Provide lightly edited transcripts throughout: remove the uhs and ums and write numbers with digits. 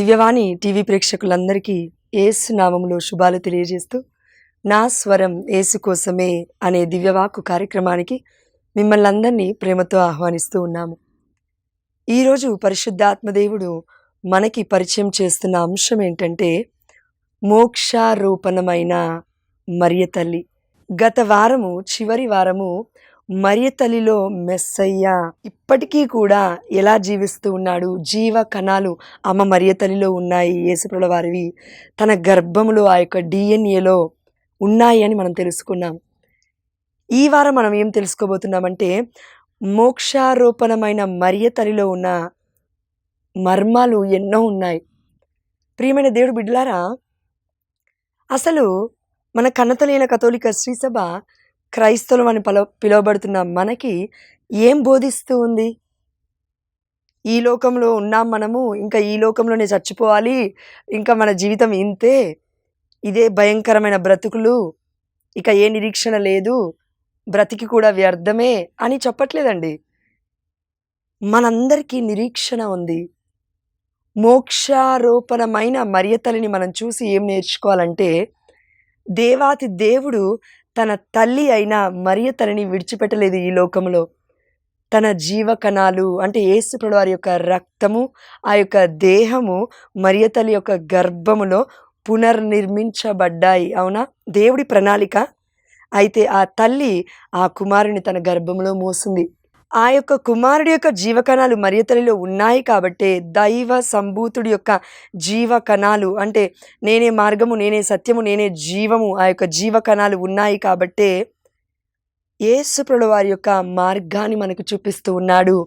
దివ్యవాణి TV ప్రేక్షకులందరికీ యేసు నామములో శుభాలు తెలియజేస్తూ నా స్వరం యేసు కోసమే అనే దివ్యవాక్కు కార్యక్రమానికి మిమ్మల్ని అందరినీ ప్రేమతో ఆహ్వానిస్తూ ఉన్నాము. ఈరోజు పరిశుద్ధాత్మదేవుడు మనకి పరిచయం చేస్తున్న అంశం ఏంటంటే మోక్షారోపణమైన మరియ తల్లి. గత వారము చివరి వారము మరియ తల్లిలో మెస్సయ్య ఇప్పటికీ కూడా ఎలా జీవిస్తూ ఉన్నాడు, జీవ కణాలు అమ్మ మరియ తల్లిలో ఉన్నాయి, యేసుప్రభుల వారివి తన గర్భములో ఆ యొక్క డిఎన్ఏలో ఉన్నాయి అని మనం తెలుసుకున్నాం. ఈ వారం మనం ఏం తెలుసుకోబోతున్నామంటే మోక్షారోపణమైన మరియ తల్లిలో ఉన్న మర్మాలు ఎన్నో ఉన్నాయి. ప్రియమైన దేవుడు బిడ్డలారా, అసలు మన కన్నతలైన కథోలిక శ్రీసభ క్రైస్తవులు అని పిలువబడుతున్న మనకి ఏం బోధిస్తూ ఉంది? ఈ లోకంలో ఉన్నాం మనము, ఇంకా ఈ లోకంలోనే చచ్చిపోవాలి, ఇంకా మన జీవితం ఇంతే, ఇదే భయంకరమైన బ్రతుకులు, ఇక ఏ నిరీక్షణ లేదు, బ్రతికి కూడా వ్యర్థమే అని చెప్పట్లేదండి. మనందరికీ నిరీక్షణ ఉంది. మోక్షారోపణమైన మరియ తల్లిని మనం చూసి ఏం నేర్చుకోవాలంటే, దేవాతి దేవుడు తన తల్లి అయిన మరియ తల్లిని విడిచిపెట్టలేదు. ఈ లోకంలో తన జీవకణాలు అంటే యేసుప్రభుల వారి యొక్క రక్తము, ఆ యొక్క దేహము మరియ తల్లి యొక్క గర్భములో పునర్నిర్మించబడ్డాయి. అవునా? దేవుడి ప్రణాళిక. అయితే ఆ తల్లి ఆ కుమారుని తన గర్భంలో మోసింది. ఆ యొక్క కుమారుడి యొక్క జీవకణాలు మరియ తల్లిలో ఉన్నాయి కాబట్టే దైవ సంభూతుడి యొక్క జీవకణాలు అంటే నేనే మార్గము, నేనే సత్యము, నేనే జీవము, ఆ యొక్క జీవకణాలు ఉన్నాయి కాబట్టే యేసుప్రభుల వారి యొక్క మార్గాన్ని మనకు చూపిస్తూ ఉన్నాడు.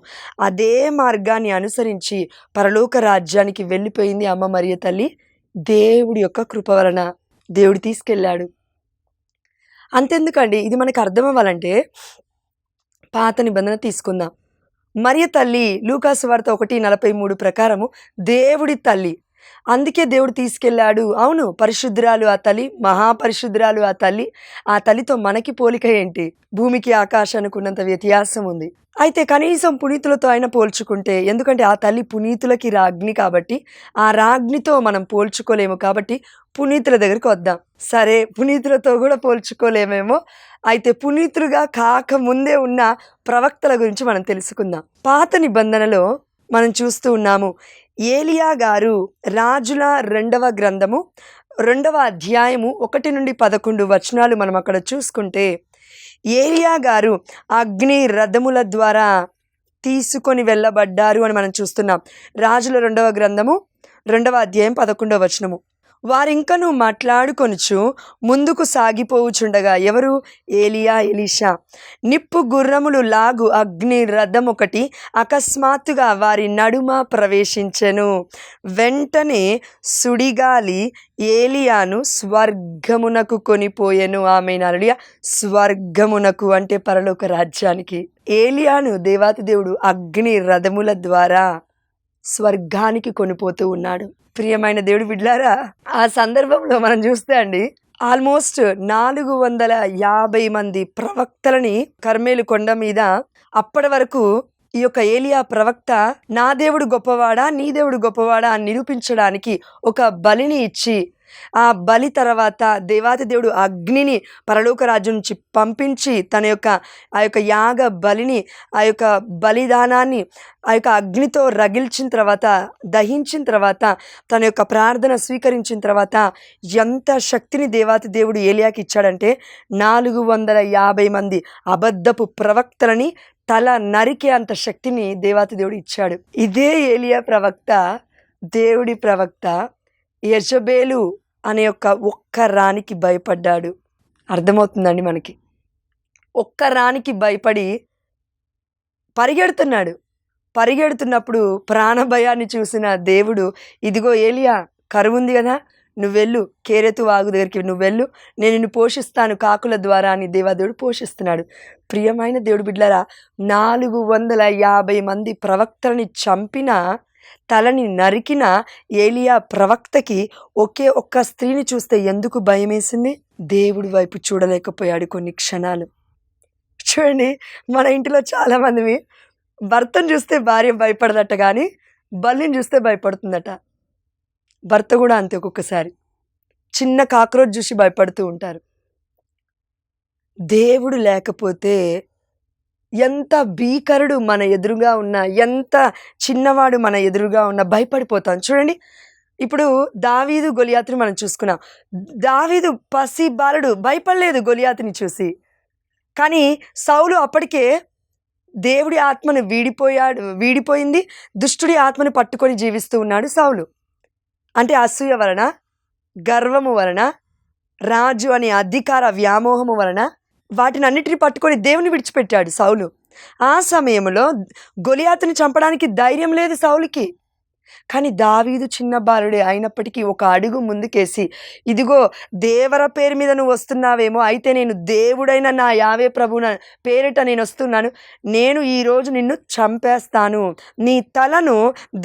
అదే మార్గాన్ని అనుసరించి పరలోక రాజ్యానికి వెళ్ళిపోయింది అమ్మ మరియ తల్లి. దేవుడి యొక్క కృప వలన దేవుడు తీసుకెళ్ళాడు. అంతెందుకండి, ఇది మనకు అర్థం అవ్వాలంటే పాత నిబంధన తీసుకుందాం. మరియ తల్లి లూకాసు వార్త 1:43 ప్రకారము దేవుడి తల్లి, అందుకే దేవుడు తీసుకెళ్ళాడు. అవును, పరిశుద్ధురాలు ఆ తల్లి, మహాపరిశుద్ధురాలు ఆ తల్లి. ఆ తల్లితో మనకి పోలిక ఏంటి? భూమికి ఆకాశానికి ఉన్నంత వ్యత్యాసం ఉంది. అయితే కనీసం పునీతులతో అయినా పోల్చుకుంటే, ఎందుకంటే ఆ తల్లి పునీతులకి రాజ్ఞి కాబట్టి ఆ రాజ్ఞితో మనం పోల్చుకోలేము కాబట్టి పునీతుల దగ్గరికి వద్దాం. సరే, పునీతులతో కూడా పోల్చుకోలేమేమో. అయితే పునీతులుగా కాకముందే ఉన్న ప్రవక్తల గురించి మనం తెలుసుకుందాం. పాత నిబంధనలో మనం చూస్తూ ఉన్నాము, ఏలియా గారు రాజుల 2వ గ్రంథము 2వ అధ్యాయము 1 నుండి 11 వచనాలు మనం అక్కడ చూసుకుంటే, ఏలియా గారు అగ్ని రథముల ద్వారా తీసుకొని వెళ్ళబడ్డారు అని మనం చూస్తున్నాం. రాజుల 2వ గ్రంథము 2వ అధ్యాయం 11వ వచనము. వారింకను మాట్లాడుకొనుచు ముందుకు సాగిపోవుచుండగా, ఎవరు? ఏలియా, ఎలీషా, నిప్పు గుర్రములు లాగు అగ్ని రథం ఒకటి అకస్మాత్తుగా వారి నడుమ ప్రవేశించెను. వెంటనే సుడిగాలి ఏలియాను స్వర్గమునకు కొనిపోయెను. ఆమేన్, హల్లెలూయా. స్వర్గమునకు అంటే పరలోక రాజ్యానికి. ఏలియాను దేవాతి దేవుడు అగ్ని రథముల ద్వారా స్వర్గానికి కొనిపోతూ ఉన్నాడు. ప్రియమైన దేవుడు బిడ్డలారా, ఆ సందర్భంలో మనం చూస్తే అండి, ఆల్మోస్ట్ 450 మంది ప్రవక్తలని కర్మేలు కొండ మీద అప్పటి వరకు ఈ యొక్క ఏలియా ప్రవక్త నా దేవుడు గొప్పవాడా, నీ దేవుడు గొప్పవాడా అని నిరూపించడానికి ఒక బలిని ఇచ్చి, ఆ బలి తర్వాత దేవాతి దేవుడు అగ్నిని పరలోక రాజ్యం నుంచి పంపించి తన యొక్క ఆ యొక్క యాగ బలిని, ఆ యొక్క బలిదానాన్ని ఆ యొక్క అగ్నితో రగిల్చిన తర్వాత, దహించిన తర్వాత, తన యొక్క ప్రార్థన స్వీకరించిన తర్వాత ఎంత శక్తిని దేవాతి దేవుడు ఏలియాకి ఇచ్చాడంటే 450 మంది అబద్ధపు ప్రవక్తలని తల నరికే అంత శక్తిని దేవాతి దేవుడు ఇచ్చాడు. ఇదే ఏలియా ప్రవక్త, దేవుడి ప్రవక్త యెజబేలు అనే ఒక్క రాణికి భయపడ్డాడు. అర్థమవుతుందండి మనకి? ఒక్క రాణికి భయపడి పరిగెడుతున్నాడు. పరిగెడుతున్నప్పుడు ప్రాణభయాన్ని చూసిన దేవుడు, ఇదిగో ఏలియా, కరువు ఉంది కదా, నువ్వెళ్ళు, కేరెతు వాగు దగ్గరికి నువ్వెళ్ళు, నేను నిన్ను పోషిస్తాను కాకుల ద్వారా అని దేవాదేవుడు పోషిస్తున్నాడు. ప్రియమైన దేవుడు బిడ్డలారా, 450 మంది ప్రవక్తలని చంపిన, తలని నరికిన ఏలియా ప్రవక్తకి ఒకే ఒక్క స్త్రీని చూస్తే ఎందుకు భయం వేసింది? దేవుడి వైపు చూడలేకపోయాడు కొన్ని క్షణాలు. చూడండి, మన ఇంటిలో చాలామంది భర్తను చూస్తే భార్య భయపడదట, కానీ బల్లిని చూస్తే భయపడుతుందట. భర్త కూడా అంతే, ఒక్కొక్కసారి చిన్న కాక్రోచ్ చూసి భయపడుతూ ఉంటారు. దేవుడు లేకపోతే ఎంత భీకరుడు మన ఎదురుగా ఉన్నా, ఎంత చిన్నవాడు మన ఎదురుగా ఉన్నా భయపడిపోతాం. చూడండి, ఇప్పుడు దావీదు గొలియాతుని మనం చూసుకున్నాం. దావీదు పసి బాలుడు, భయపడలేదు గొలియాతుని చూసి. కానీ సౌలు అప్పటికే దేవుడి ఆత్మను వీడిపోయింది, దుష్టుడి ఆత్మను పట్టుకొని జీవిస్తూ ఉన్నాడు సౌలు. అంటే అసూయ వలన, గర్వము వలన, రాజు అనే అధికార వ్యామోహము వలన వాటిని అన్నిటిని పట్టుకొని దేవుని విడిచిపెట్టాడు సౌలు. ఆ సమయంలో గొలియాతుని చంపడానికి ధైర్యం లేదు సౌలుకి. కానీ దావీదు చిన్న బాలుడే అయినప్పటికీ ఒక అడుగు ముందుకేసి, ఇదిగో దేవర పేరు మీద నువ్వు వస్తున్నావేమో, అయితే నేను దేవుడైన నా యావే ప్రభువున పేరిట నేను వస్తున్నాను, నేను ఈరోజు నిన్ను చంపేస్తాను, నీ తలను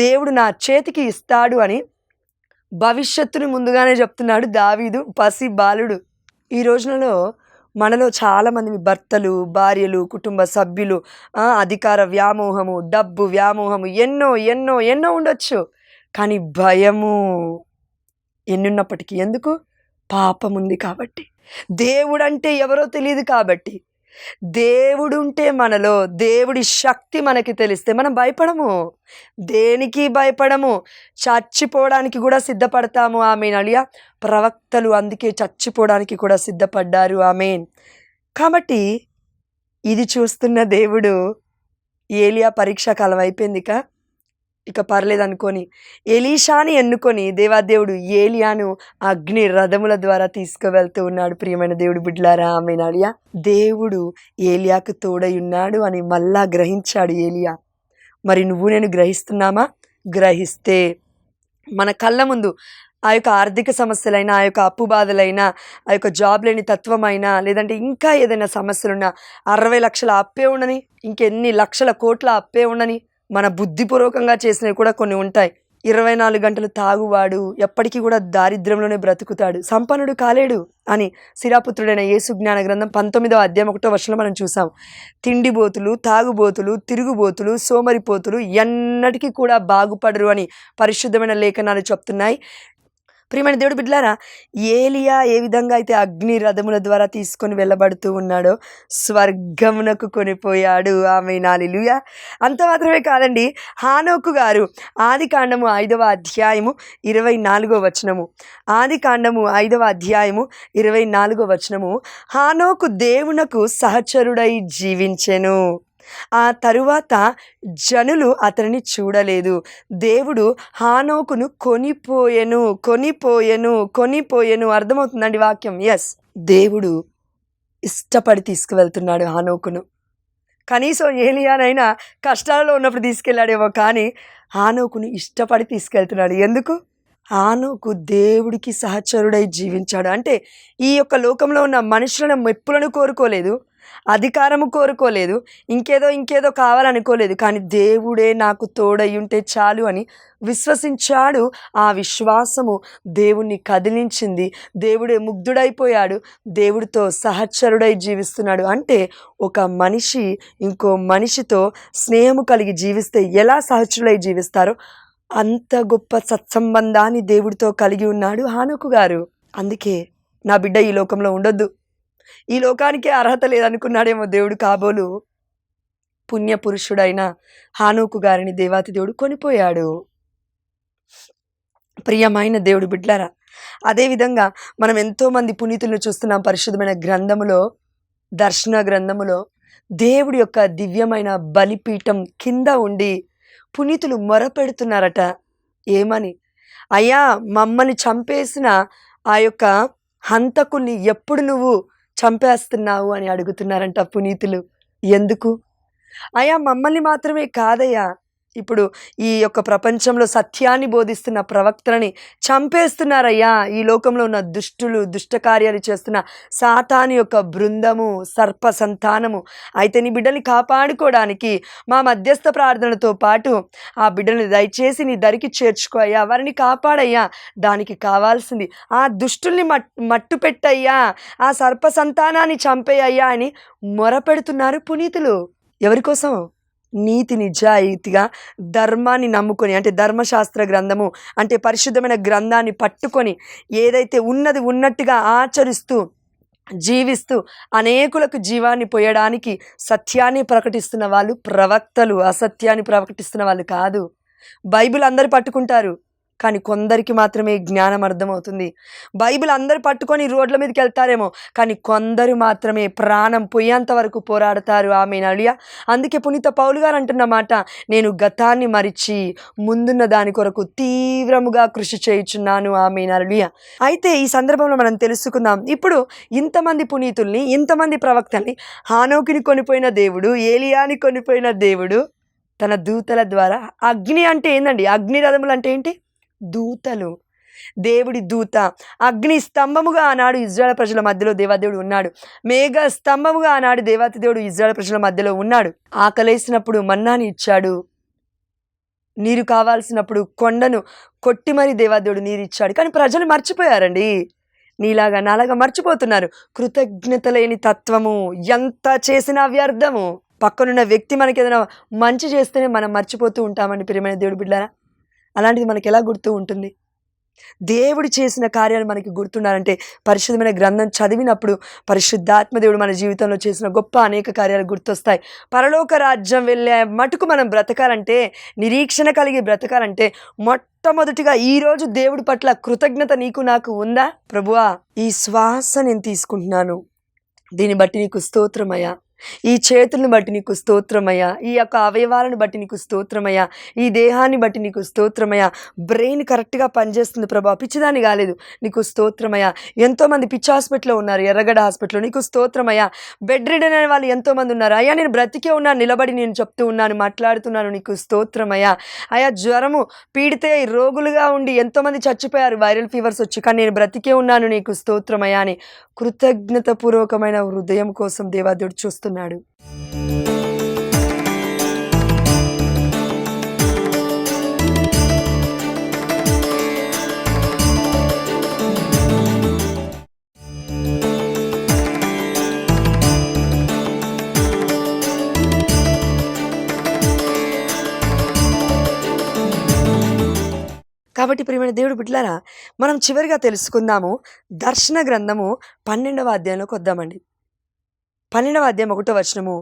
దేవుడు నా చేతికి ఇస్తాడు అని భవిష్యత్తుని ముందుగానే చెప్తున్నాడు దావీదు, పసి బాలుడు. ఈ రోజులలో మనలో చాలామంది భర్తలు, భార్యలు, కుటుంబ సభ్యులు అధికార వ్యామోహము, డబ్బు వ్యామోహము ఎన్నో ఎన్నో ఎన్నో ఉండొచ్చు. కానీ భయము ఎన్నున్నప్పటికీ ఎందుకు? పాపం ఉంది కాబట్టి. దేవుడంటే ఎవరో తెలియదు కాబట్టి. దేవుడుంటే మనలో దేవుడి శక్తి మనకి తెలిస్తే మనం భయపడము, దేనికి భయపడము, చచ్చిపోవడానికి కూడా సిద్ధపడతాము. ఆమెన్ అలియా. ప్రవక్తలు అందుకే చచ్చిపోవడానికి కూడా సిద్ధపడ్డారు. ఆమెన్. కాబట్టి ఇది చూస్తున్న దేవుడు ఏలియా పరీక్షా కాలం అయిపోయిందిక, ఇక పర్లేదు అనుకొని ఎలీషాని ఎన్నుకొని దేవాదేవుడు ఏలియాను అగ్ని రథముల ద్వారా తీసుకువెళ్తూ ఉన్నాడు. ప్రియమైన దేవుడు బిడ్డలారా, ఆమేన్ అలియా. దేవుడు ఏలియాకు తోడై ఉన్నాడు అని మళ్ళా గ్రహించాడు ఏలియా. మరి నువ్వు నేను గ్రహిస్తున్నామా? గ్రహిస్తే మన కళ్ళ ముందు ఆ యొక్క ఆర్థిక సమస్యలైనా, ఆ యొక్క అప్పు బాధలైనా, ఆ యొక్క జాబ్ లేని తత్వమైనా, లేదంటే ఇంకా ఏదైనా సమస్యలున్నా, 60 లక్షల అప్పే ఉండని, ఇంకెన్ని లక్షల కోట్ల అప్పే ఉండని, మన బుద్ధిపూర్వకంగా చేసినవి కూడా కొన్ని ఉంటాయి. 24 గంటలు తాగువాడు ఎప్పటికీ కూడా దారిద్ర్యంలోనే బ్రతుకుతాడు, సంపన్నుడు కాలేడు అని సిరాపుత్రుడైన యేసు జ్ఞాన గ్రంథం 19వ అధ్యాయం 1వ వచనంలో మనం చూసాం. తిండిబోతులు, తాగుబోతులు, తిరుగుబోతులు, సోమరిపోతులు ఎన్నటికీ కూడా బాగుపడరు అని పరిశుద్ధమైన లేఖనాలు చెప్తున్నాయి. ప్రియమైన దేవుడు బిడ్డలారా, ఏలియా ఏ విధంగా అయితే అగ్ని రథముల ద్వారా తీసుకొని వెళ్ళబడుతూ ఉన్నాడో స్వర్గమునకు కొనిపోయాడు. ఆమేన్ హల్లెలూయా. అంత మాత్రమే కాదండి, హానోకు గారు ఆదికాండము 5వ అధ్యాయము 24వ వచనము, ఆదికాండము 5వ అధ్యాయము 24వ వచనము, హానోకు దేవునకు సహచరుడై జీవించెను. ఆ తరువాత జనులు అతనిని చూడలేదు. దేవుడు హానోకును కొనిపోయెను. అర్థమవుతుందండి వాక్యం? ఎస్, దేవుడు ఇష్టపడి తీసుకువెళ్తున్నాడు హానోకును. కనీసం ఏలియానైనా కష్టాలలో ఉన్నప్పుడు తీసుకెళ్ళాడేమో, కానీ హానోకును ఇష్టపడి తీసుకెళ్తున్నాడు. ఎందుకు? హానోకు దేవుడికి సహచరుడై జీవించాడు. అంటే ఈ యొక్క లోకంలో ఉన్న మనుషులను మెప్పులను కోరుకోలేదు, అధికారము కోరుకోలేదు, ఇంకేదో కావాలనుకోలేదు, కానీ దేవుడే నాకు తోడయ్యుంటే చాలు అని విశ్వసించాడు. ఆ విశ్వాసము దేవుణ్ణి కదిలించింది. దేవుడే ముగ్ధుడైపోయాడు, దేవుడితో సహచరుడై జీవిస్తున్నాడు. అంటే ఒక మనిషి ఇంకో మనిషితో స్నేహము కలిగి జీవిస్తే ఎలా సహచరుడై జీవిస్తారో అంత గొప్ప సత్సంబంధాన్ని దేవుడితో కలిగి ఉన్నాడు హానోకు గారు. అందుకే నా బిడ్డ ఈ లోకంలో ఉండొద్దు, ఈ లోకానికే అర్హత లేదనుకున్నాడేమో దేవుడు. కాబోలు పుణ్యపురుషుడైన హానోకు గారిని దేవాతి దేవుడు కొనిపోయాడు. ప్రియమైన దేవుడు బిడ్డలారా, అదేవిధంగా మనం ఎంతోమంది పునీతులను చూస్తున్నాం పరిశుద్ధమైన గ్రంథములో, దర్శన గ్రంథములో. దేవుడి యొక్క దివ్యమైన బలిపీఠం కింద ఉండి పునీతులు మొరపెడుతున్నారట. ఏమని? అయ్యా, మమ్మల్ని చంపేసిన ఆ యొక్క హంతకుల్ని ఎప్పుడు నువ్వు చంపేస్తున్నావు అని అడుగుతున్నారంట పునీతులు. ఎందుకు? అయ్యా, మమ్మల్ని మాత్రమే కాదయ్యా, ఇప్పుడు ఈ యొక్క ప్రపంచంలో సత్యాన్ని బోధిస్తున్న ప్రవక్తలని చంపేస్తున్నారయ్యా. ఈ లోకంలో ఉన్న దుష్టులు, దుష్ట కార్యాలు చేస్తున్న సాతాను యొక్క బృందము, సర్ప సంతానము. అయితే నీ బిడ్డల్ని కాపాడుకోవడానికి మా మధ్యస్థ ప్రార్థనతో పాటు ఆ బిడ్డల్ని దయచేసి నీ దరికి చేర్చుకో అయ్యా, వారిని కాపాడయ్యా, దానికి కావాల్సింది ఆ దుష్టుల్ని మట్టు పెట్టయ్యా, ఆ సర్ప సంతానాన్ని చంపేయ్యా అని మొరపెడుతున్నారు పునీతులు. ఎవరి కోసం? నీతి నిజాయితీగా ధర్మాన్ని నమ్ముకొని, అంటే ధర్మశాస్త్ర గ్రంథము అంటే పరిశుద్ధమైన గ్రంథాన్ని పట్టుకొని ఏదైతే ఉన్నది ఉన్నట్టుగా ఆచరిస్తూ జీవిస్తూ అనేకులకు జీవాన్ని పోయడానికి సత్యాన్ని ప్రకటిస్తున్న వాళ్ళు ప్రవక్తలు, అసత్యాన్ని ప్రకటిస్తున్న వాళ్ళు కాదు. బైబిల్ అందరు పట్టుకుంటారు, కానీ కొందరికి మాత్రమే జ్ఞానం అర్థమవుతుంది. బైబిల్ అందరు పట్టుకొని రోడ్ల మీదకి వెళ్తారేమో, కానీ కొందరు మాత్రమే ప్రాణం పోయేంత వరకు పోరాడతారు. ఆమె నడియా. అందుకే పునీత పౌలు గారు అంటున్న మాట, నేను గతాన్ని మరిచి ముందున్న దాని కొరకు తీవ్రముగా కృషి చేయుచున్నాను. ఆమె నడియా. అయితే ఈ సందర్భంలో మనం తెలుసుకుందాం, ఇప్పుడు ఇంతమంది పునీతుల్ని, ఇంతమంది ప్రవక్తల్ని, హానోకుని కొనిపోయిన దేవుడు, ఏలియాని కొనిపోయిన దేవుడు తన దూతల ద్వారా, అగ్ని అంటే ఏందండి, అగ్ని రథములు అంటే ఏంటి, దూతలు, దేవుడి దూత. అగ్ని స్తంభముగా ఆనాడు ఇజ్రాయెల్ ప్రజల మధ్యలో దేవాదేవుడు ఉన్నాడు. మేఘ స్తంభముగా ఆనాడు దేవాతి దేవుడు ఇజ్రాయెల్ ప్రజల మధ్యలో ఉన్నాడు. ఆకలేసినప్పుడు మన్నాని ఇచ్చాడు, నీరు కావాల్సినప్పుడు కొండను కొట్టి మరీ దేవాదేవుడు నీరు ఇచ్చాడు. కానీ ప్రజలు మర్చిపోయారండి, నీలాగా నాలాగా మర్చిపోతున్నారు. కృతజ్ఞత లేని తత్వము, ఎంత చేసినా వ్యర్థము. పక్కనున్న వ్యక్తి మనకి ఏదైనా మంచి చేస్తేనే మనం మర్చిపోతూ ఉంటామండి ప్రియమైన దేవుడి బిడ్డలారా. అలాంటిది మనకి ఎలా గుర్తు ఉంటుంది? దేవుడు చేసిన కార్యాలు మనకి గుర్తుండాలంటే పరిశుద్ధమైన గ్రంథం చదివినప్పుడు పరిశుద్ధాత్మ దేవుడు మన జీవితంలో చేసిన గొప్ప అనేక కార్యాలు గుర్తొస్తాయి. పరలోక రాజ్యం వెళ్ళే మటుకు మనం బ్రతకాలంటే, నిరీక్షణ కలిగి బ్రతకాలంటే మొట్టమొదటిగా ఈరోజు దేవుడి పట్ల కృతజ్ఞత నీకు నాకు ఉందా? ప్రభువా, ఈ శ్వాస నేను తీసుకుంటున్నాను, దీన్ని బట్టి నీకు స్తోత్రమయ్యా. ఈ చేతులను బట్టి నీకు స్తోత్రమయ్యా. ఈ యొక్క అవయవాలను బట్టి నీకు స్తోత్రమయ్యా. ఈ దేహాన్ని బట్టి నీకు స్తోత్రమయ్యా. బ్రెయిన్ కరెక్ట్గా పనిచేస్తుంది ప్రభా, పిచ్చిదాన్ని కాలేదు, నీకు స్తోత్రమయ్యా. ఎంతోమంది పిచ్చి హాస్పిటల్లో ఉన్నారు, ఎర్రగడ్డ హాస్పిటల్లో, నీకు స్తోత్రమయ్యా. బెడ్ రిడన్ అనే వాళ్ళు ఎంతోమంది ఉన్నారు. అయ్యా నేను బ్రతికే ఉన్నాను, నిలబడి నేను చెప్తూ ఉన్నాను, మాట్లాడుతున్నాను, నీకు స్తోత్రమయ్యా. అయ్యా జ్వరము పీడితే రోగులుగా ఉండి ఎంతోమంది చచ్చిపోయారు వైరల్ ఫీవర్స్ వచ్చి, కానీ నేను బ్రతికే ఉన్నాను, నీకు స్తోత్రమయ్యా అని కృతజ్ఞత పూర్వకమైన హృదయం కోసం దేవాదేవుడు చూస్తున్నాడు. కాబట్టి ప్రియమైన దేవుడు బిడ్డలారా, మనం చివరిగా తెలుసుకుందాము దర్శన గ్రంథము 12వ అధ్యాయంలోకి వద్దామండి. 12వ అధ్యాయం 1వ వచనము,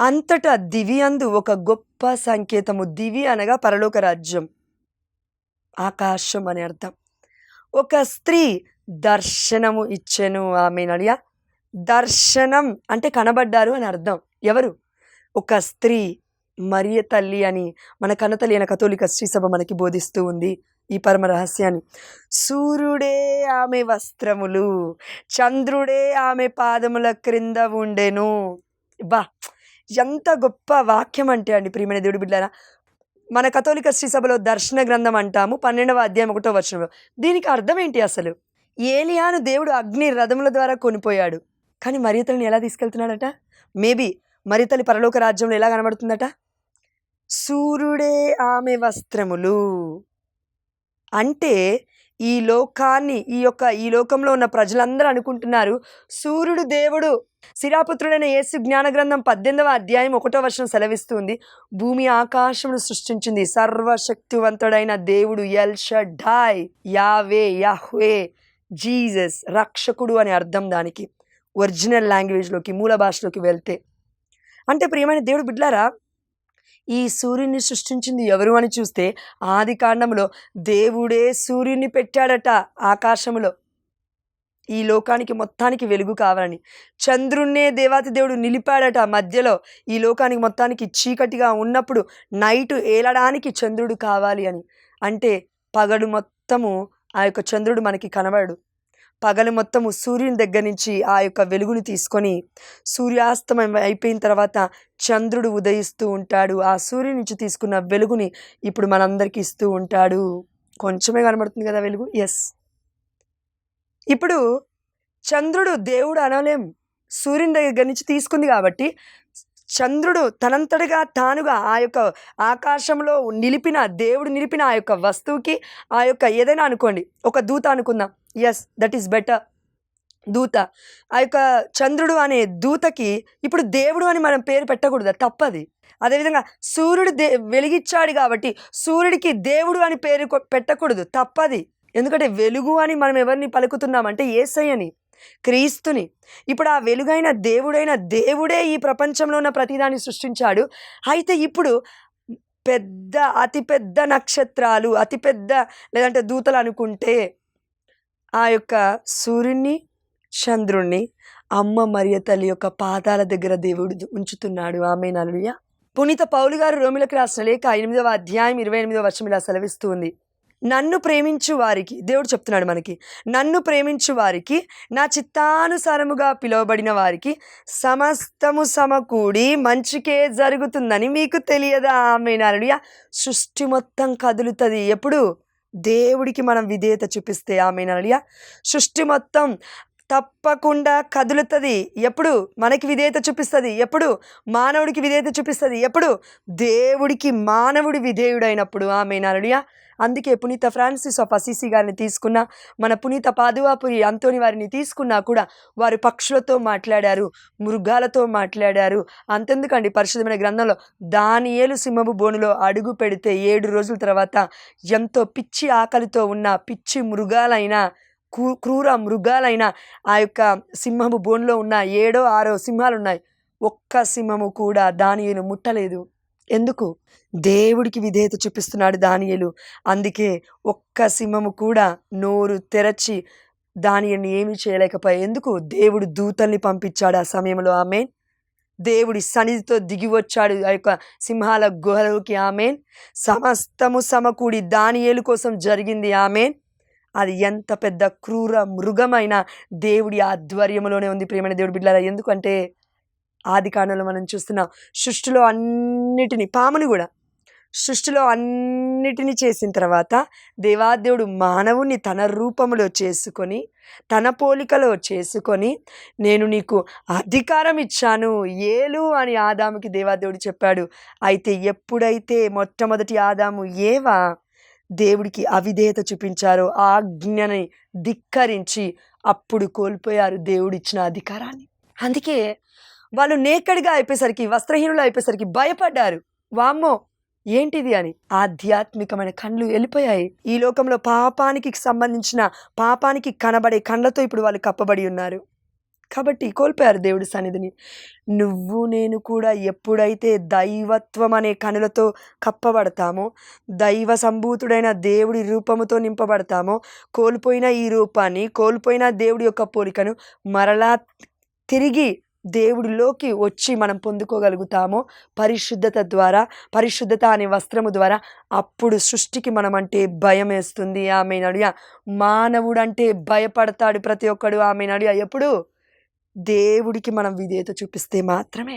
అంతటా దివి అందు ఒక గొప్ప సంకేతము. దివి అనగా పరలోక రాజ్యం, ఆకాశం అని అర్థం. ఒక స్త్రీ దర్శనము ఇచ్చెను. ఆమె నడియా. దర్శనం అంటే కనబడ్డారు అని అర్థం. ఎవరు? ఒక స్త్రీ, మరియ తల్లి అని మన కన్నతల్లి అయిన కథోలిక శ్రీసభ మనకి బోధిస్తూ ఉంది ఈ పరమ రహస్యాన్ని. సూర్యుడే ఆమె వస్త్రములు, చంద్రుడే ఆమె పాదముల క్రింద ఉండెను. బా, ఎంత గొప్ప వాక్యం అంటే అండి ప్రియమైన దేవుడి బిడ్డలారా. మన కథోలిక శ్రీసభలో దర్శన గ్రంథం అంటాము, 12వ అధ్యాయం 1వ వచనంలో. దీనికి అర్థం ఏంటి అసలు? ఏలియాను దేవుడు అగ్ని రథముల ద్వారా కొనిపోయాడు, కానీ మరియ తల్లిని ఎలా తీసుకెళ్తున్నాడట? మేబీ మరియ తల్లి పరలోక రాజ్యంలో ఎలా కనబడుతుందట? సూర్యుడే ఆమె వస్త్రములు అంటే ఈ లోకాన్ని, ఈ లోకంలో ఉన్న ప్రజలందరూ అనుకుంటున్నారు సూర్యుడు దేవుడు. శిరాపుత్రుడైన యేసు జ్ఞాన గ్రంథం 18వ అధ్యాయం 1వ వచనం సెలవిస్తుంది, భూమి ఆకాశమును సృష్టించింది సర్వశక్తివంతుడైన దేవుడు ఎల్ షడ్డాయ్, యావే, యాహ్వే, జీసస్, రక్షకుడు అని అర్థం దానికి ఒరిజినల్ లాంగ్వేజ్లోకి, మూల భాషలోకి వెళ్తే. అంటే ప్రియమైన దేవుడు బిడ్డలారా, ఈ సూర్యుని సృష్టించింది ఎవరు అని చూస్తే ఆది కాండంలో దేవుడే సూర్యుని పెట్టాడట ఆకాశములో, ఈ లోకానికి మొత్తానికి వెలుగు కావాలని. చంద్రున్నే దేవాతి దేవుడు నిలిపాడట మధ్యలో, ఈ లోకానికి మొత్తానికి చీకటిగా ఉన్నప్పుడు నైట్ ఏలడానికి చంద్రుడు కావాలి అని. అంటే పగలు మొత్తము ఆ యొక్క చంద్రుడు మనకి కనబడు, పగలు మొత్తము సూర్యుని దగ్గర నుంచి ఆ యొక్క వెలుగుని తీసుకొని సూర్యాస్తమయం అయిపోయిన తర్వాత చంద్రుడు ఉదయిస్తూ ఉంటాడు. ఆ సూర్యుని నుంచి తీసుకున్న వెలుగుని ఇప్పుడు మనందరికీ ఇస్తూ ఉంటాడు. కొంచెమే కనబడుతుంది కదా వెలుగు, ఎస్. ఇప్పుడు చంద్రుడు దేవుడు అనలేం, సూర్యుని దగ్గర నుంచి తీసుకుంది కాబట్టి చంద్రుడు తనంతటిగా తానుగా ఆ యొక్క ఆకాశంలో నిలిపిన, దేవుడు నిలిపిన ఆ యొక్క వస్తువుకి, ఆ యొక్క ఏదైనా అనుకోండి, ఒక దూత అనుకుందాం, ఎస్, దట్ ఈస్ బెటర్. దూత. ఆ యొక్క చంద్రుడు అనే దూతకి ఇప్పుడు దేవుడు అని మనం పేరు పెట్టకూడదు, తప్పది. అదేవిధంగా సూర్యుడు వెలిగిచ్చాడు కాబట్టి సూర్యుడికి దేవుడు అని పేరు పెట్టకూడదు, తప్పది. ఎందుకంటే వెలుగు అని మనం ఎవరిని పలుకుతున్నామంటే యేసయ్యని, క్రీస్తుని. ఇప్పుడు ఆ వెలుగైన దేవుడైన దేవుడే ఈ ప్రపంచంలో ఉన్న ప్రతిదాన్ని సృష్టించాడు. అయితే ఇప్పుడు అతిపెద్ద నక్షత్రాలు, అతిపెద్ద లేదంటే దూతలు అనుకుంటే ఆ యొక్క సూర్యుని, చంద్రుణ్ణి అమ్మ మరియ తల్లి యొక్క పాదాల దగ్గర దేవుడు ఉంచుతున్నాడు. ఆమేన్, హల్లెలూయా. పునీత పౌలు గారు రోమిలకు రాసిన లేఖ 8వ అధ్యాయం 28వ వచనం ఇలా సెలవిస్తుంది: నన్ను ప్రేమించు వారికి, దేవుడు చెప్తున్నాడు మనకి, నన్ను ప్రేమించు వారికి, నా చిత్తానుసారముగా పిలువబడిన వారికి సమస్తము సమకూడి మంచికే జరుగుతుందని మీకు తెలియదా? ఆమేన్, హల్లెలూయా. సృష్టి మొత్తం కదులుతుంది ఎప్పుడు? దేవుడికి మనం విధేయత చూపిస్తే. ఆమేన్, హల్లెలూయా. సృష్టి మొత్తం తప్పకుండా కదులుతుంది ఎప్పుడు? మనకి విధేయత చూపిస్తుంది ఎప్పుడు? మానవుడికి విధేయత చూపిస్తుంది ఎప్పుడు? దేవుడికి మానవుడి విధేయుడైనప్పుడు. ఆమేన్, హల్లెలూయా. అందుకే పునీత ఫ్రాన్సిస్ ఆఫ్ అసిసి గారిని తీసుకున్నా, మన పునీత పాదువాపురి అంతోని వారిని తీసుకున్నా కూడా వారు పక్షులతో మాట్లాడారు, మృగాలతో మాట్లాడారు. అంతెందుకండి, పరిశుద్ధమైన గ్రంథంలో దానియేలు సింహపు బోనులో అడుగు పెడితే 7 రోజుల తర్వాత ఎంతో పిచ్చి ఆకలితో ఉన్న పిచ్చి మృగాలైనా, క్రూర మృగాలైన ఆ యొక్క సింహము బోన్లో ఉన్న 7 6 సింహాలు ఉన్నాయి, ఒక్క సింహము కూడా దానియేలు ముట్టలేదు. ఎందుకు? దేవుడికి విధేయత చూపిస్తున్నాడు దానియేలు. అందుకే ఒక్క సింహము కూడా నోరు తెరచి దానియేలుని ఏమీ చేయలేకపోయాయి. ఎందుకు? దేవుడు దూతల్ని పంపించాడు ఆ సమయంలో. ఆమేన్. దేవుడి సన్నిధితో దిగి వచ్చాడు ఆ యొక్క సింహాల గుహలోకి. ఆమేన్. సమస్తము సమకూడి దానియేలు కోసం జరిగింది. ఆమేన్. అది ఎంత పెద్ద క్రూర మృగమైన దేవుడి ఆధ్వర్యంలోనే ఉంది ప్రియమైన దేవుడి బిడ్డలారా. ఎందుకంటే ఆది కాండంలో మనం చూస్తున్నాం, సృష్టిలో అన్నిటినీ, పాముని కూడా సృష్టిలో అన్నిటినీ చేసిన తర్వాత దేవాదేవుడు మానవుని తన రూపంలో చేసుకొని, తన పోలికలో చేసుకొని, నేను నీకు అధికారం ఇచ్చాను, ఏలు అని ఆదాముకి దేవాదేవుడు చెప్పాడు. అయితే ఎప్పుడైతే మొట్టమొదటి ఆదాము ఏవా దేవుడికి అవిధేయత చూపించారో, ఆజ్ఞని ధిక్కరించి అప్పుడు కోల్పోయారు దేవుడిచ్చిన అధికారాన్ని. అందుకే వాళ్ళు నేకడ్గా అయిపోయేసరికి, వస్త్రహీనులు అయిపోయేసరికి భయపడ్డారు. వామ్మో ఏంటిది అని. ఆధ్యాత్మికమైన కళ్ళు వెళ్ళిపోయాయి. ఈ లోకంలో పాపానికి కనబడే కళ్ళతో ఇప్పుడు వాళ్ళు కప్పబడి ఉన్నారు కాబట్టి కోల్పోయారు దేవుడి సన్నిధిని. నువ్వు నేను కూడా ఎప్పుడైతే దైవత్వం అనే కనులతో కప్పబడతామో, దైవ సంభూతుడైన దేవుడి రూపముతో నింపబడతామో, కోల్పోయిన ఈ రూపాన్ని, కోల్పోయిన దేవుడి యొక్క పోలికను మరలా తిరిగి దేవుడిలోకి వచ్చి మనం పొందుకోగలుగుతామో పరిశుద్ధత ద్వారా, పరిశుద్ధత అనే వస్త్రము ద్వారా, అప్పుడు సృష్టికి మనం అంటే భయం వేస్తుంది. ఆమేన్, హల్లెలూయా. మానవుడు అంటే భయపడతాడు ప్రతి ఒక్కడు. ఆమేన్, హల్లెలూయా. ఎప్పుడు? దేవుడికి మనం విధేయత చూపిస్తే మాత్రమే.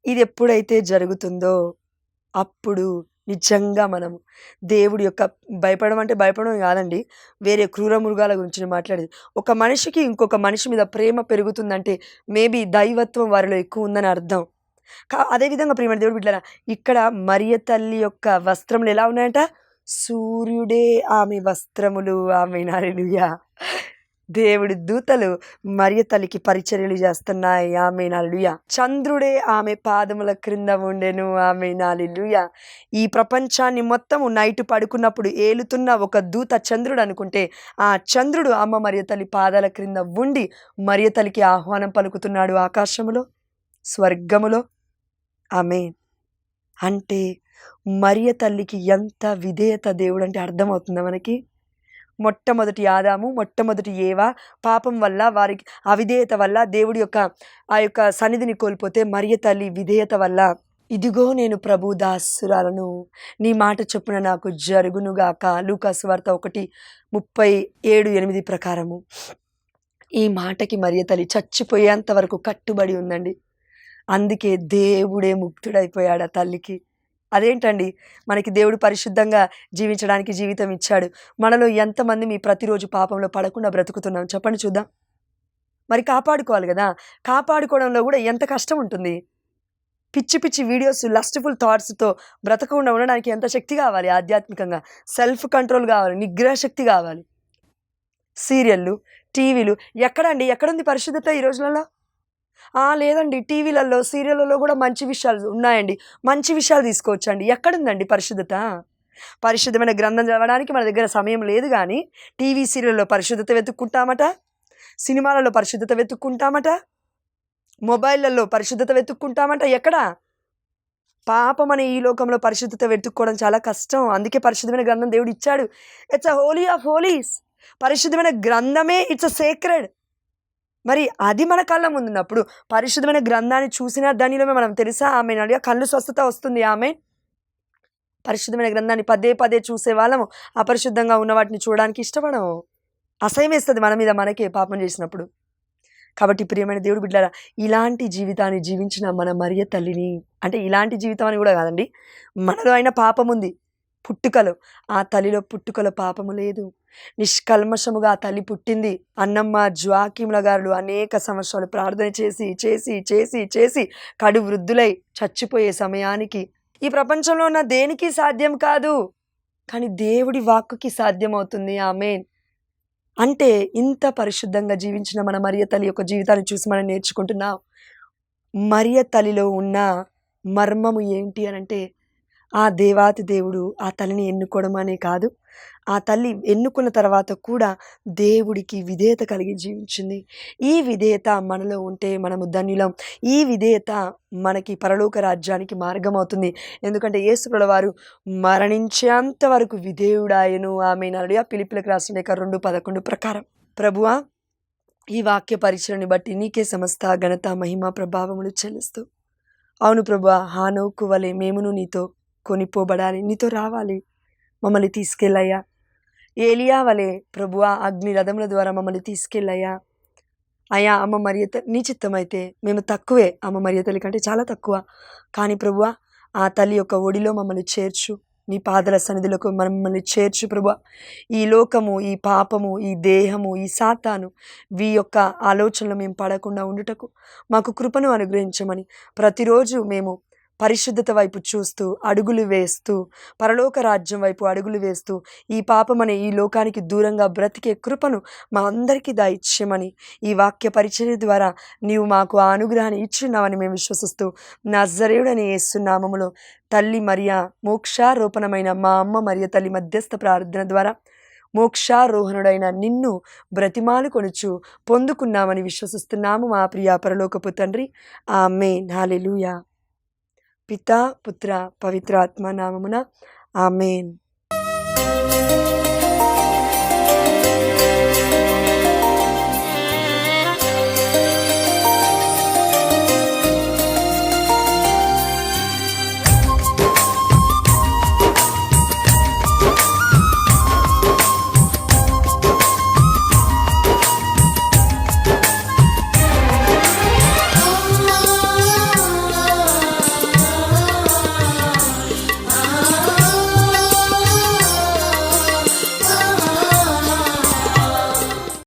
ఇది ఎప్పుడైతే జరుగుతుందో అప్పుడు నిజంగా మనము దేవుడి యొక్క భయపడడం కాదండి, వేరే క్రూర మృగాల గురించి నేను మాట్లాడేది. ఒక మనిషికి ఇంకొక మనిషి మీద ప్రేమ పెరుగుతుందంటే మేబీ దైవత్వం వారిలో ఎక్కువ ఉందని అర్థం. అదేవిధంగా ప్రియమైన దేవుడు బిడ్డలారా, ఇక్కడ మరియ తల్లి యొక్క వస్త్రములు ఎలా ఉన్నాయంట? సూర్యుడే ఆమె వస్త్రములు. ఆమేన్, హల్లెలూయా. దేవుడి దూతలు మరియ తల్లికి పరిచర్యలు చేస్తున్నాయి. ఆమేన్, హల్లెలూయా. చంద్రుడే ఆమె పాదముల క్రింద ఉండెను. ఆమేన్, హల్లెలూయా. ఈ ప్రపంచాన్ని మొత్తము నైట్ పడుకున్నప్పుడు ఏలుతున్న ఒక దూత చంద్రుడు అనుకుంటే, ఆ చంద్రుడు అమ్మ మరియ తల్లి పాదాల క్రింద ఉండి మరియ తల్లికి ఆహ్వానం పలుకుతున్నాడు ఆకాశములో, స్వర్గములో. ఆమేన్. అంటే మరియ తల్లికి ఎంత విధేయత దేవుడు అంటే అర్థమవుతుందా మనకి? మొట్టమొదటి ఆదాము, మొట్టమొదటి ఏవా పాపం వల్ల, వారికి అవిధేయత వల్ల దేవుడి యొక్క ఆ యొక్క సన్నిధిని కోల్పోతే, మరియ తల్లి విధేయత వల్ల, ఇదిగో నేను ప్రభు దాసురాలను, నీ మాట చొప్పున నాకు జరుగునుగాక. లూకాసు వార్త 1:37-8 ప్రకారము ఈ మాటకి మరియ తల్లి చచ్చిపోయేంత వరకు కట్టుబడి ఉందండి. అందుకే దేవుడే ముక్తుడైపోయాడు ఆ తల్లికి. అదేంటండి, మనకి దేవుడు పరిశుద్ధంగా జీవించడానికి జీవితం ఇచ్చాడు. మనలో ఎంతమంది మీ ప్రతిరోజు పాపంలో పడకుండా బ్రతుకుతున్నాం చెప్పండి చూద్దాం. మరి కాపాడుకోవాలి కదా. కాపాడుకోవడంలో కూడా ఎంత కష్టం ఉంటుంది. పిచ్చి పిచ్చి వీడియోస్, లస్ట్ఫుల్ థాట్స్తో బ్రతకకుండా ఉండడానికి ఎంత శక్తి కావాలి? ఆధ్యాత్మికంగా సెల్ఫ్ కంట్రోల్ కావాలి, నిగ్రహ శక్తి కావాలి. సీరియళ్ళు, టీవీలు. ఎక్కడండి? ఎక్కడుంది పరిశుద్ధత ఈ రోజులలో? లేదండి. టీవీలలో, సీరియళ్ళలో గూడా మంచి విషయాలు ఉన్నాయండి. మంచి విషయాలు తీసుకోవచ్చండి. ఎక్కడుందండి పరిశుద్ధత? పరిశుద్ధమైన గ్రంథం చదవడానికి మన దగ్గర సమయం లేదు గానీ, టీవీ సీరియల్‌లో పరిశుద్ధత వెతుక్కుంటామట, సినిమాలలో పరిశుద్ధత వెతుక్కుంటామట, మొబైల్‌లలో పరిశుద్ధత వెతుక్కుంటామట. ఎక్కడ? పాపం అనే ఈ లోకంలో పరిశుద్ధత వెతుక్కోవడం చాలా కష్టం. అందుకే పరిశుద్ధమైన గ్రంథం దేవుడు ఇచ్చాడు. It's a holy of holies. పరిశుద్ధమైన గ్రంథమే ఇట్స్ అ సేక్రెడ్. మరి అది మన కళ్ళ ముందున్నప్పుడు పరిశుద్ధమైన గ్రంథాన్ని చూసినా దానిలో మనం తెలుసా ఆమెన్ అడిగా కళ్ళు స్వస్థత వస్తుంది ఆమెన్. పరిశుద్ధమైన గ్రంథాన్ని పదే పదే చూసే వాళ్ళము అపరిశుద్ధంగా ఉన్న వాటిని చూడడానికి ఇష్టపడము. అసహ్యం వేస్తుంది మన మీద మనకే పాపం చేసినప్పుడు. కాబట్టి ప్రియమైన దేవుడు బిడ్డలారా, ఇలాంటి జీవితాన్ని జీవించిన మన మరియ తల్లిని, అంటే ఇలాంటి జీవితం అని కూడా కాదండి, మనలో అయినా పాపం ఉంది పుట్టుకలో, ఆ తల్లిలో పుట్టుకలో పాపము లేదు. నిష్కల్మషముగా ఆ తల్లి పుట్టింది. అన్నమ్మ జ్వాకీముల గారులు అనేక సంవత్సరాలు ప్రార్థన చేసి చేసి చేసి చేసి కడు వృద్ధులై చచ్చిపోయే సమయానికి ఈ ప్రపంచంలో ఉన్న దేనికి సాధ్యం కాదు, కానీ దేవుడి వాక్కుకి సాధ్యమవుతుంది. ఆమేన్. అంటే ఇంత పరిశుద్ధంగా జీవించిన మన మరియ తల్లి యొక్క జీవితాన్ని చూసి మనం నేర్చుకుంటున్నాం. మరియ తల్లిలో ఉన్న మర్మము ఏంటి అనంటే, ఆ దేవాతి దేవుడు ఆ తల్లిని ఎన్నుకోవడం అనే కాదు, ఆ తల్లి ఎన్నుకున్న తర్వాత కూడా దేవుడికి విధేయత కలిగి జీవించింది. ఈ విధేయత మనలో ఉంటే మనము ధన్యులం. ఈ విధేయత మనకి పరలోక రాజ్యానికి మార్గం అవుతుంది. ఎందుకంటే యేసుప్రభుల వారు మరణించేంత వరకు విధేయుడాయను. ఆమె నలుడిగా పిలిపిలకు రాసిన లేఖ 2:11 ప్రకారం. ప్రభువా, ఈ వాక్య పరిచయని బట్టి నీకే సమస్త ఘనత మహిమ ప్రభావములు చెల్లిస్తూ, అవును ప్రభువా, హానోకు వలె మేమును నీతో కొనిపోబడాలి, నీతో రావాలి, మమ్మల్ని తీసుకెళ్ళయ్యా. ఏలియా వలె ప్రభువా అగ్ని రథముల ద్వారా మమ్మల్ని తీసుకెళ్ళయ్యా. అయ్యా అమ్మ మరియ నీ చిత్తమైతే మేము తక్కువే, అమ్మ మరియ తల్లి కంటే చాలా తక్కువ, కానీ ప్రభువా ఆ తల్లి యొక్క ఒడిలో మమ్మల్ని చేర్చు, నీ పాదల సన్నిధిలోకి మమ్మల్ని చేర్చు ప్రభువా. ఈ లోకము, ఈ పాపము, ఈ దేహము, ఈ సాతాను వీ యొక్క ఆలోచనలు మేము పడకుండా ఉండుటకు మాకు కృపను అనుగ్రహించమని ప్రతిరోజు మేము పరిశుద్ధత వైపు చూస్తూ అడుగులు వేస్తూ, పరలోక రాజ్యం వైపు అడుగులు వేస్తూ, ఈ పాపం అనే ఈ లోకానికి దూరంగా బ్రతికే కృపను మా అందరికీ దయచేయమని ఈ వాక్య పరిచర్య ద్వారా నీవు మాకు ఆ అనుగ్రహాన్ని ఇచ్చున్నావని మేము విశ్వసిస్తూ, నజరేయుడని యేసు నామములో తల్లి మరియ మోక్షారోపణమైన మా అమ్మ మరియ తల్లి మధ్యస్థ ప్రార్థన ద్వారా మోక్షారోహణుడైన నిన్ను బ్రతిమాలు కొనుచు పొందుకున్నామని విశ్వసిస్తున్నాము మా ప్రియ పరలోకపు తండ్రి. ఆమేన్. హల్లెలూయా. పితా పుత్ర పవిత్రాత్మ నామమున ఆమేన్.